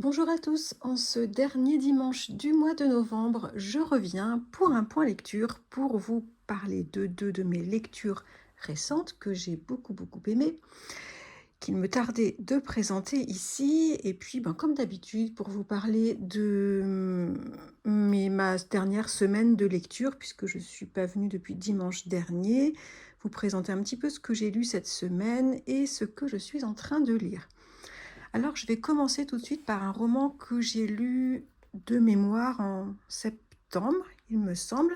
Bonjour à tous, en ce dernier dimanche du mois de novembre, je reviens pour un point lecture pour vous parler de deux de mes lectures récentes que j'ai beaucoup aimées, qu'il me tardait de présenter ici, et puis comme d'habitude pour vous parler de ma dernière semaine de lecture, puisque je ne suis pas venue depuis dimanche dernier, vous présenter un petit peu ce que j'ai lu cette semaine et ce que je suis en train de lire. Alors, je vais commencer tout de suite par un roman que j'ai lu de mémoire en septembre, il me semble,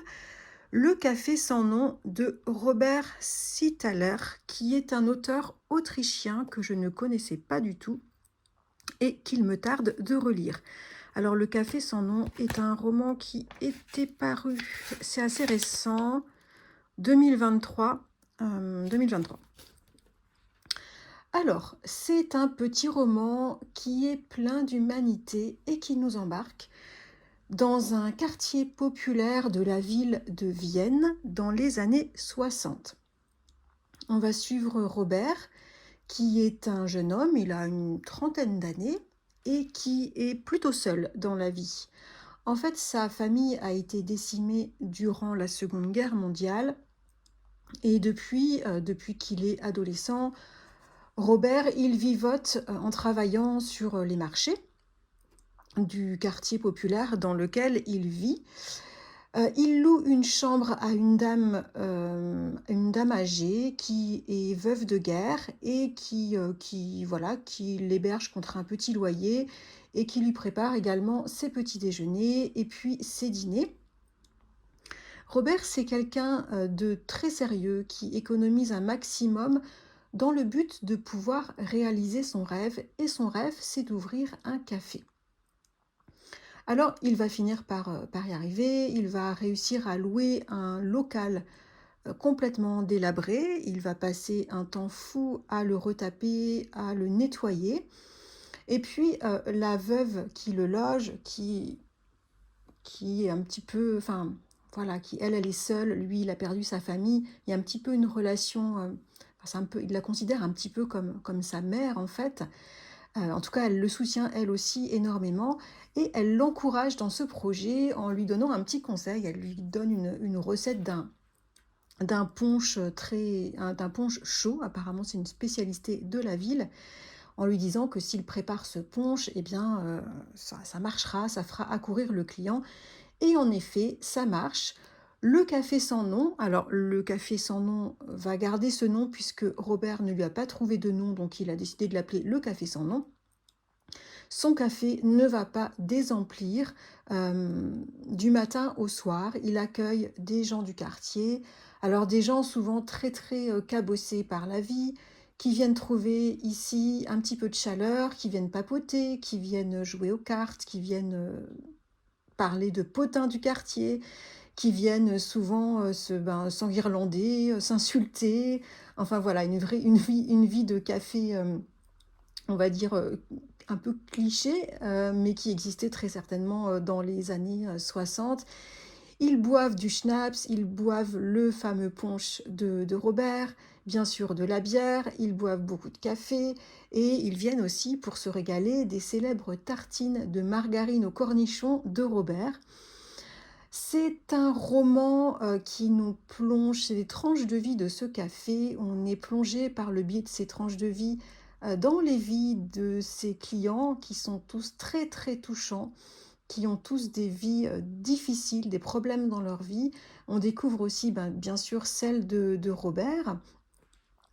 Le café sans nom de Robert Sitthaler, qui est un auteur autrichien que je ne connaissais pas du tout et qu'il me tarde de relire. Alors, Le café sans nom est un roman qui était paru, c'est assez récent, 2023. 2023. Alors, c'est un petit roman qui est plein d'humanité et qui nous embarque dans un quartier populaire de la ville de Vienne dans les années 60. On va suivre Robert, qui est un jeune homme, il a une trentaine d'années et qui est plutôt seul dans la vie. En fait, sa famille a été décimée durant la Seconde Guerre mondiale et depuis qu'il est adolescent, Robert, il vivote en travaillant sur les marchés du quartier populaire dans lequel il vit. Il loue une chambre à une dame âgée qui est veuve de guerre et qui l'héberge contre un petit loyer et qui lui prépare également ses petits déjeuners et puis ses dîners. Robert, c'est quelqu'un de très sérieux qui économise un maximum dans le but de pouvoir réaliser son rêve. Et son rêve, c'est d'ouvrir un café. Alors, il va finir par y arriver. Il va réussir à louer un local complètement délabré. Il va passer un temps fou à le retaper, à le nettoyer. Et puis, la veuve qui le loge, qui est un petit peu, enfin, voilà, qui elle est seule, lui, il a perdu sa famille. Il y a un petit peu une relation, il la considère un petit peu comme sa mère, en fait. En tout cas, elle le soutient, elle aussi, énormément. Et elle l'encourage dans ce projet en lui donnant un petit conseil. Elle lui donne une recette d'un punch d'un punch chaud. Apparemment, c'est une spécialité de la ville, en lui disant que s'il prépare ce punch, eh bien, ça marchera, ça fera accourir le client. Et en effet, ça marche. Le café sans nom, alors le café sans nom va garder ce nom puisque Robert ne lui a pas trouvé de nom, donc il a décidé de l'appeler le café sans nom. Son café ne va pas désemplir du matin au soir. Il accueille des gens du quartier, alors des gens souvent très cabossés par la vie, qui viennent trouver ici un petit peu de chaleur, qui viennent papoter, qui viennent jouer aux cartes, qui viennent parler de potins du quartier, qui viennent souvent s'enguirlander, s'insulter. Enfin voilà, une vie de café, on va dire, un peu cliché, mais qui existait très certainement dans les années 60. Ils boivent du schnapps, ils boivent le fameux punch de Robert, bien sûr de la bière, ils boivent beaucoup de café et ils viennent aussi pour se régaler des célèbres tartines de margarine au cornichon de Robert. C'est un roman qui nous plonge, c'est les tranches de vie de ce café. On est plongé par le biais de ces tranches de vie dans les vies de ses clients qui sont tous très touchants, qui ont tous des vies difficiles, des problèmes dans leur vie. On découvre aussi bien sûr celle de Robert.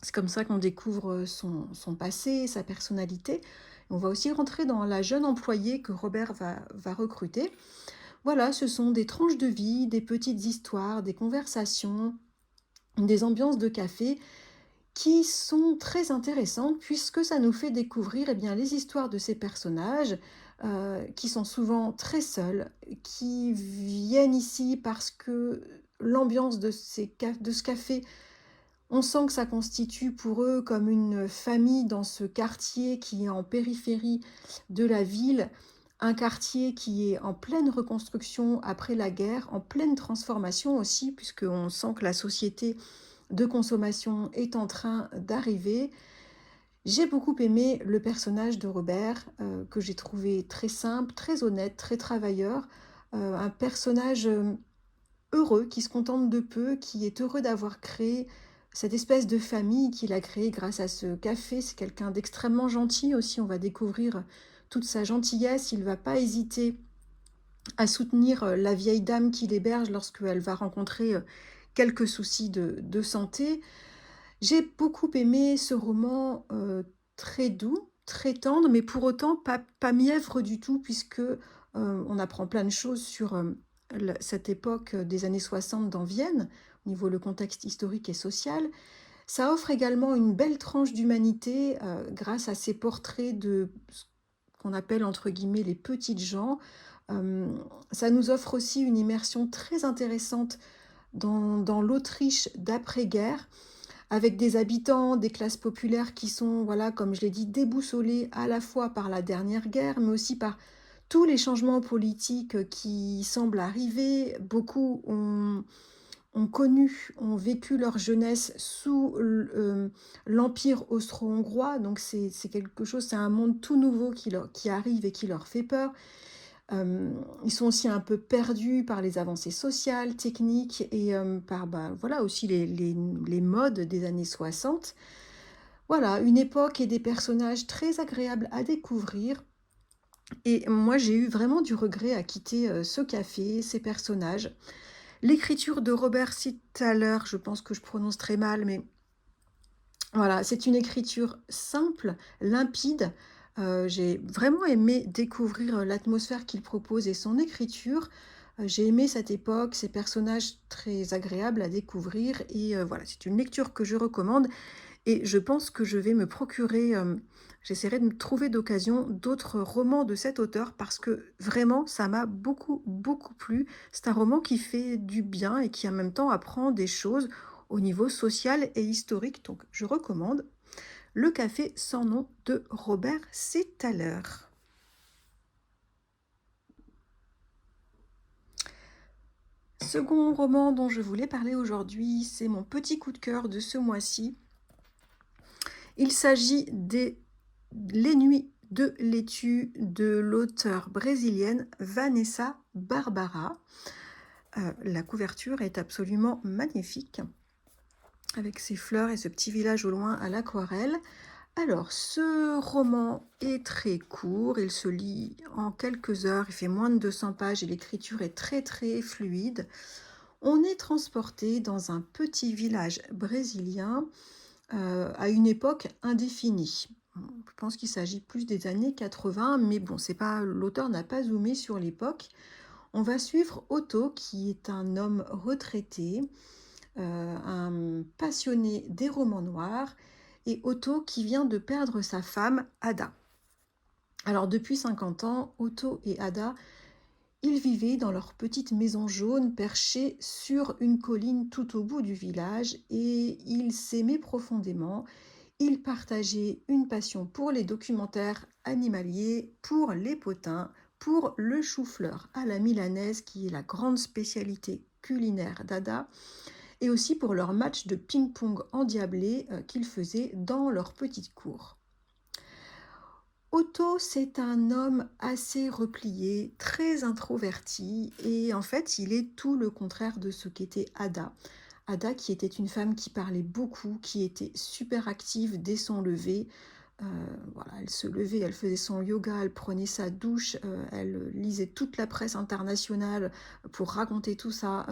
C'est comme ça qu'on découvre son passé, sa personnalité. On va aussi rentrer dans la jeune employée que Robert va recruter. Voilà, ce sont des tranches de vie, des petites histoires, des conversations, des ambiances de café qui sont très intéressantes puisque ça nous fait découvrir les histoires de ces personnages qui sont souvent très seuls, qui viennent ici parce que l'ambiance de ce café, on sent que ça constitue pour eux comme une famille dans ce quartier qui est en périphérie de la ville, un quartier qui est en pleine reconstruction après la guerre, en pleine transformation aussi, puisqu'on sent que la société de consommation est en train d'arriver. J'ai beaucoup aimé le personnage de Robert, que j'ai trouvé très simple, très honnête, très travailleur, un personnage, heureux, qui se contente de peu, qui est heureux d'avoir créé cette espèce de famille qu'il a créée grâce à ce café. C'est quelqu'un d'extrêmement gentil aussi, on va découvrir toute sa gentillesse. Il va pas hésiter à soutenir, la vieille dame qui l'héberge lorsqu'elle va rencontrer, quelques soucis de santé. J'ai beaucoup aimé ce roman, très doux, très tendre, mais pour autant pas mièvre du tout puisque, on apprend plein de choses sur, cette époque, des années 60 dans Vienne, au niveau le contexte historique et social. Ça offre également une belle tranche d'humanité, grâce à ces portraits de ce qu'on appelle entre guillemets «les petites gens». Ça nous offre aussi une immersion très intéressante dans l'Autriche d'après-guerre, avec des habitants, des classes populaires qui sont, voilà, comme je l'ai dit, déboussolés à la fois par la dernière guerre, mais aussi par tous les changements politiques qui semblent arriver. Beaucoup ont connu, ont vécu leur jeunesse sous l'empire austro-hongrois, donc c'est quelque chose, c'est un monde tout nouveau qui arrive et qui leur fait peur. Ils sont aussi un peu perdus par les avancées sociales, techniques et par, bah, voilà, aussi les modes des années 60. Voilà, une époque et des personnages très agréables à découvrir. Et moi, j'ai eu vraiment du regret à quitter ce café, ces personnages. L'écriture de Robert Sittler, je pense que je prononce très mal, mais voilà, c'est une écriture simple, limpide. J'ai vraiment aimé découvrir, l'atmosphère qu'il propose et son écriture. J'ai aimé cette époque, ces personnages très agréables à découvrir et voilà, c'est une lecture que je recommande et je pense que je vais me procurer, j'essaierai de me trouver d'occasion d'autres romans de cet auteur parce que vraiment ça m'a beaucoup, beaucoup plu. C'est un roman qui fait du bien et qui en même temps apprend des choses au niveau social et historique, donc je recommande Le café sans nom de Robert Sittler. Second roman dont je voulais parler aujourd'hui, c'est mon petit coup de cœur de ce mois-ci. Il s'agit des Les Nuits de Laitue de l'auteure brésilienne Vanessa Barbara. La couverture est absolument magnifique, avec ses fleurs et ce petit village au loin à l'aquarelle. Alors, ce roman est très court, il se lit en quelques heures, il fait moins de 200 pages et l'écriture est très très fluide. On est transporté dans un petit village brésilien à une époque indéfinie. Je pense qu'il s'agit plus des années 80, mais bon, c'est pas, l'auteur n'a pas zoomé sur l'époque. On va suivre Otto, qui est un homme retraité, un passionné des romans noirs, et Otto qui vient de perdre sa femme, Ada. Alors depuis 50 ans, Otto et Ada, ils vivaient dans leur petite maison jaune perchée sur une colline tout au bout du village et ils s'aimaient profondément. Ils partageaient une passion pour les documentaires animaliers, pour les potins, pour le chou-fleur à la milanaise qui est la grande spécialité culinaire d'Ada et aussi pour leur match de ping-pong endiablé qu'ils faisaient dans leur petite cour. Otto, c'est un homme assez replié, très introverti, et en fait, il est tout le contraire de ce qu'était Ada. Ada, qui était une femme qui parlait beaucoup, qui était super active dès son lever. Euh, voilà, elle se levait, elle faisait son yoga, elle prenait sa douche, elle lisait toute la presse internationale pour raconter tout ça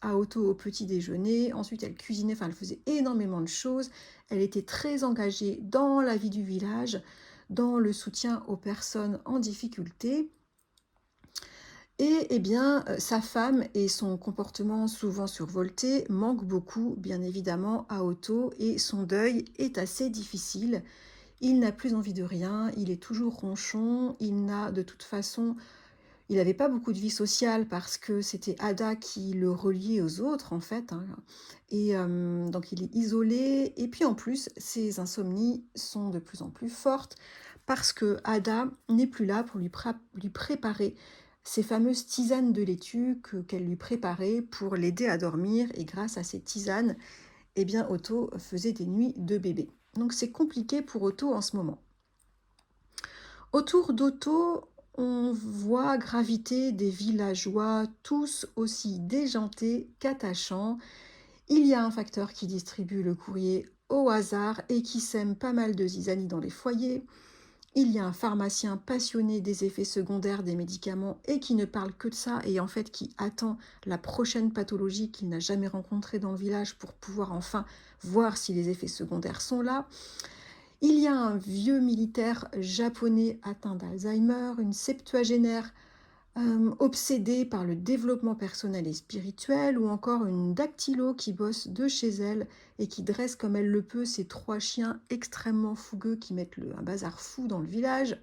à Otto au petit déjeuner. Ensuite, elle cuisinait, enfin, elle faisait énormément de choses. Elle était très engagée dans la vie du village, dans le soutien aux personnes en difficulté. Et eh bien, sa femme et son comportement souvent survolté manquent beaucoup, bien évidemment, à Otto et son deuil est assez difficile. Il n'a plus envie de rien, il est toujours ronchon, il n'a de toute façon, il n'avait pas beaucoup de vie sociale parce que c'était Ada qui le reliait aux autres en fait, hein. Et donc il est isolé et puis en plus ses insomnies sont de plus en plus fortes parce que Ada n'est plus là pour lui préparer ces fameuses tisanes de laitue qu'elle lui préparait pour l'aider à dormir et grâce à ces tisanes, eh bien Otto faisait des nuits de bébé. Donc c'est compliqué pour Otto en ce moment. Autour d'Otto, on voit graviter des villageois, tous aussi déjantés qu'attachants. Il y a un facteur qui distribue le courrier au hasard et qui sème pas mal de zizanie dans les foyers. Il y a un pharmacien passionné des effets secondaires des médicaments et qui ne parle que de ça et en fait qui attend la prochaine pathologie qu'il n'a jamais rencontrée dans le village pour pouvoir enfin voir si les effets secondaires sont là. Il y a un vieux militaire japonais atteint d'Alzheimer, une septuagénaire obsédée par le développement personnel et spirituel, ou encore une dactylo qui bosse de chez elle et qui dresse comme elle le peut ses 3 chiens extrêmement fougueux qui mettent un bazar fou dans le village.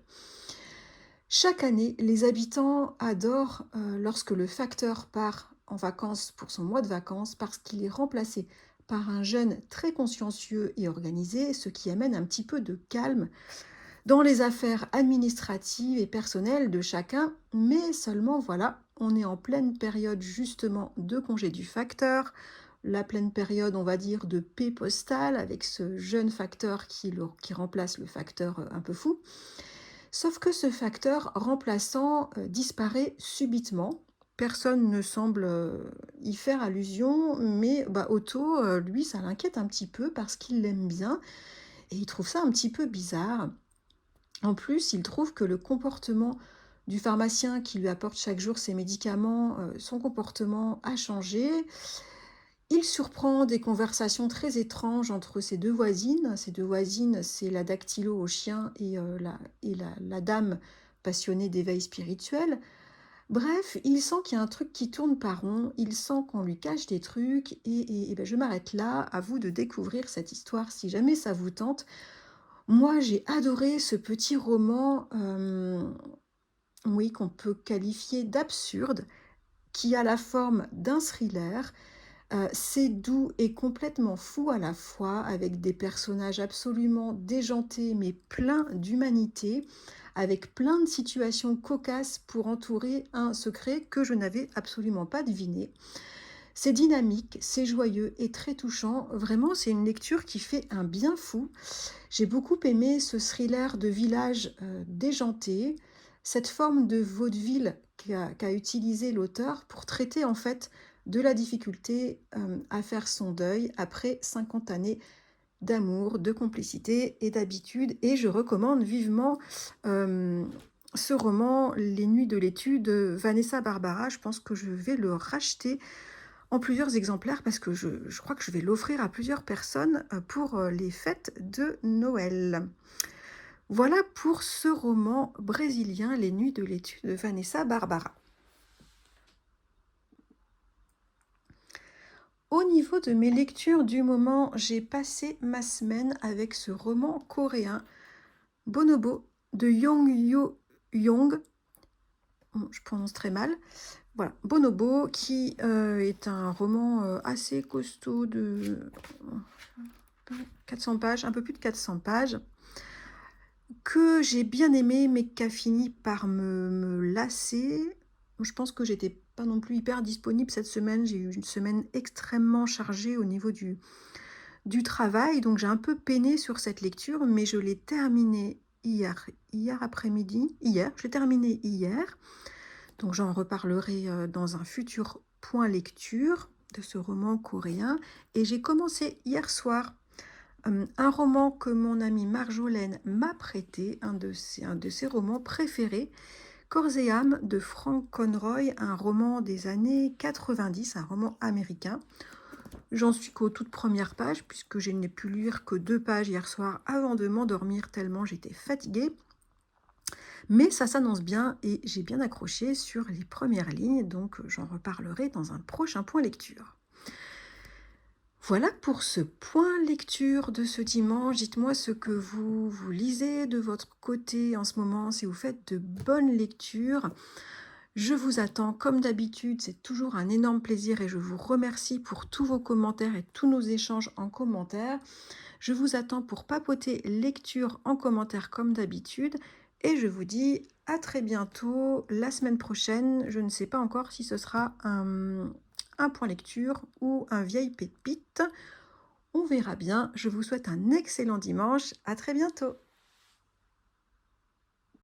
Chaque année, les habitants adorent lorsque le facteur part en vacances pour son mois de vacances parce qu'il est remplacé par un jeune très consciencieux et organisé, ce qui amène un petit peu de calme dans les affaires administratives et personnelles de chacun, mais seulement voilà, on est en pleine période justement de congé du facteur, la pleine période on va dire de paix postale avec ce jeune facteur qui remplace le facteur un peu fou. Sauf que ce facteur remplaçant disparaît subitement. Personne ne semble y faire allusion, mais Otto, lui, ça l'inquiète un petit peu parce qu'il l'aime bien et il trouve ça un petit peu bizarre. En plus, il trouve que le comportement du pharmacien qui lui apporte chaque jour ses médicaments, son comportement a changé. Il surprend des conversations très étranges entre ses 2 voisines. Ces 2 voisines, c'est la dactylo au chien et la dame passionnée d'éveil spirituel. Bref, il sent qu'il y a un truc qui tourne pas rond, il sent qu'on lui cache des trucs, et je m'arrête là, à vous de découvrir cette histoire si jamais ça vous tente. Moi, j'ai adoré ce petit roman, oui, qu'on peut qualifier d'absurde, qui a la forme d'un thriller. C'est doux et complètement fou à la fois, avec des personnages absolument déjantés, mais pleins d'humanité, avec plein de situations cocasses pour entourer un secret que je n'avais absolument pas deviné. C'est dynamique, c'est joyeux et très touchant. Vraiment, c'est une lecture qui fait un bien fou. J'ai beaucoup aimé ce thriller de village déjanté, cette forme de vaudeville qu'a utilisé l'auteur pour traiter en fait de la difficulté à faire son deuil après 50 années d'amour, de complicité et d'habitude. Et je recommande vivement ce roman, Les Nuits de Laitue de Vanessa Barbara. Je pense que je vais le racheter en plusieurs exemplaires parce que je crois que je vais l'offrir à plusieurs personnes pour les fêtes de Noël. Voilà pour ce roman brésilien, Les Nuits de Laitue de Vanessa Barbara. Au niveau de mes lectures du moment, j'ai passé ma semaine avec ce roman coréen Bonobo de Yong Yo Yong. Je prononce très mal. Voilà, Bonobo, qui est un roman assez costaud de 400 pages, un peu plus de 400 pages, que j'ai bien aimé, mais qui a fini par me lasser. Je pense que j'étais pas non plus hyper disponible cette semaine. J'ai eu une semaine extrêmement chargée au niveau du travail, donc j'ai un peu peiné sur cette lecture, mais je l'ai terminée hier après-midi. Je l'ai terminée hier. Donc j'en reparlerai dans un futur point lecture de ce roman coréen. Et j'ai commencé hier soir un roman que mon amie Marjolaine m'a prêté, un de ses romans préférés, Corps et âme de Frank Conroy, un roman des années 90, un roman américain. J'en suis qu'aux toutes premières pages, puisque je n'ai pu lire que 2 pages hier soir avant de m'endormir tellement j'étais fatiguée. Mais ça s'annonce bien et j'ai bien accroché sur les premières lignes, donc j'en reparlerai dans un prochain point lecture. Voilà pour ce point lecture de ce dimanche. Dites-moi ce que vous lisez de votre côté en ce moment, si vous faites de bonnes lectures. Je vous attends comme d'habitude, c'est toujours un énorme plaisir et je vous remercie pour tous vos commentaires et tous nos échanges en commentaire. Je vous attends pour papoter lecture en commentaire comme d'habitude. Et je vous dis à très bientôt, la semaine prochaine. Je ne sais pas encore si ce sera un point lecture ou un vieille pépite. On verra bien. Je vous souhaite un excellent dimanche. À très bientôt.